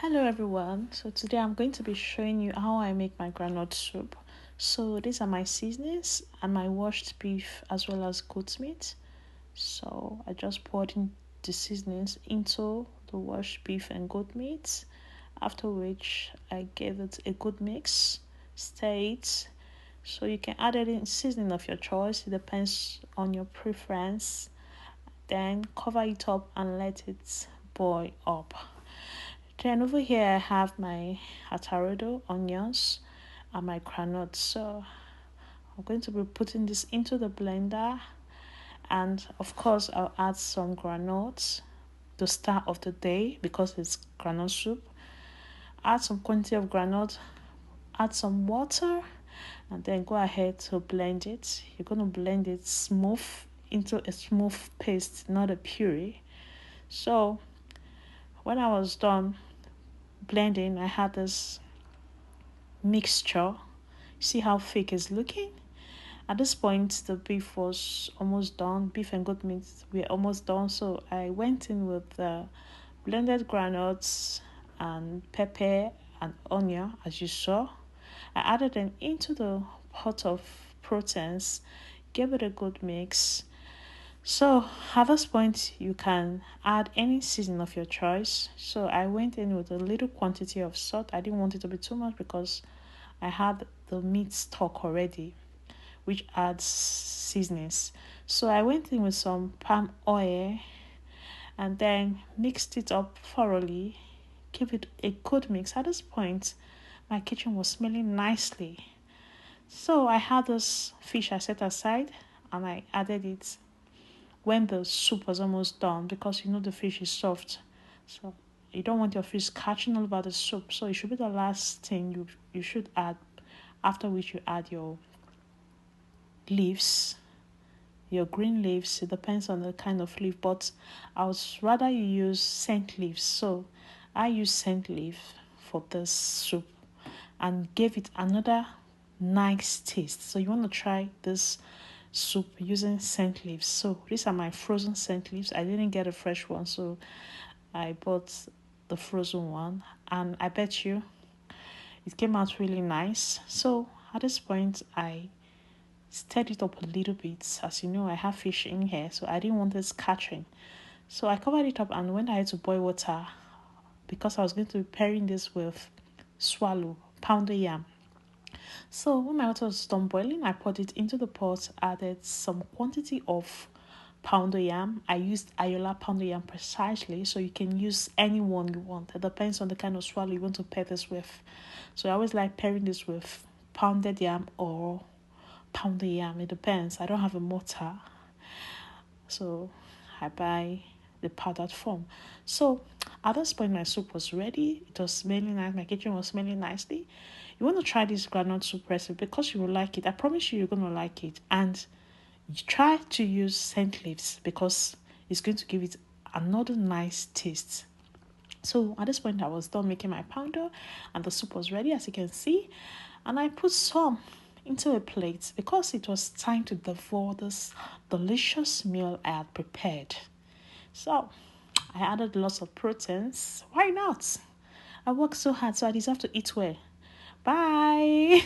Hello everyone. So today I'm going to be showing you how I make my groundnut soup. So these are my seasonings and my washed beef as well as goat meat. So I just poured in the seasonings into the washed beef and goat meat, after which I gave it a good mix, stir it. So you can add any seasoning of your choice, it depends on your preference. Then cover it up and let it boil up. Then over here I have my atarodo, onions, and my groundnuts. So I'm going to be putting this into the blender, and of course I'll add some granules, the start of the day because it's granule soup. Add some quantity of granule, add some water, and then go ahead to blend it. You're going to blend it smooth into a smooth paste, not a puree. So when I was done blending, I had this mixture. See how thick it's looking? At this point, the beef was almost done. Beef and goat meat were almost done. So I went in with the blended granules and pepper and onion, as you saw. I added them into the pot of proteins, gave it a good mix. So at this point, you can add any season of your choice. So I went in with a little quantity of salt. I didn't want it to be too much because I had the meat stock already, which adds seasonings. So I went in with some palm oil and then mixed it up thoroughly. Give it a good mix. At this point, my kitchen was smelling nicely. So I had this fish I set aside and I added it when the soup was almost done because the fish is soft. So you don't want your fish catching all over the soup. So it should be the last thing you should add, after which you add your leaves, your green leaves. It depends on the kind of leaf, but I would rather you use scent leaves. So I use scent leaf for this soup and gave it another nice taste. So you want to try this soup using scent leaves. So these are my frozen scent leaves. I didn't get a fresh one, so I bought the frozen one, and I bet you it came out really nice. So at this point I stirred it up a little bit. As you know, I have fish in here, so I didn't want this catching. So I covered it up, and when I had to boil water, because I was going to be pairing this with swallow, pounded yam. So when my water was done boiling, I poured it into the pot, added some quantity of pounded yam. I used Ayola pounded yam precisely, so you can use any one you want. It depends on the kind of swallow you want to pair this with. So I always like pairing this with pounded yam or pounded yam. It depends. I don't have a mortar, so I buy the powdered form. So at this point, my soup was ready. It was smelling nice. My kitchen was smelling nicely. You want to try this groundnut soup recipe because you will like it. I promise you, you're going to like it. And you try to use scent leaves because it's going to give it another nice taste. So at this point, I was done making my pounder and the soup was ready, as you can see. And I put some into a plate because it was time to devour this delicious meal I had prepared. So I added lots of proteins. Why not? I worked so hard, so I deserve to eat well. Bye.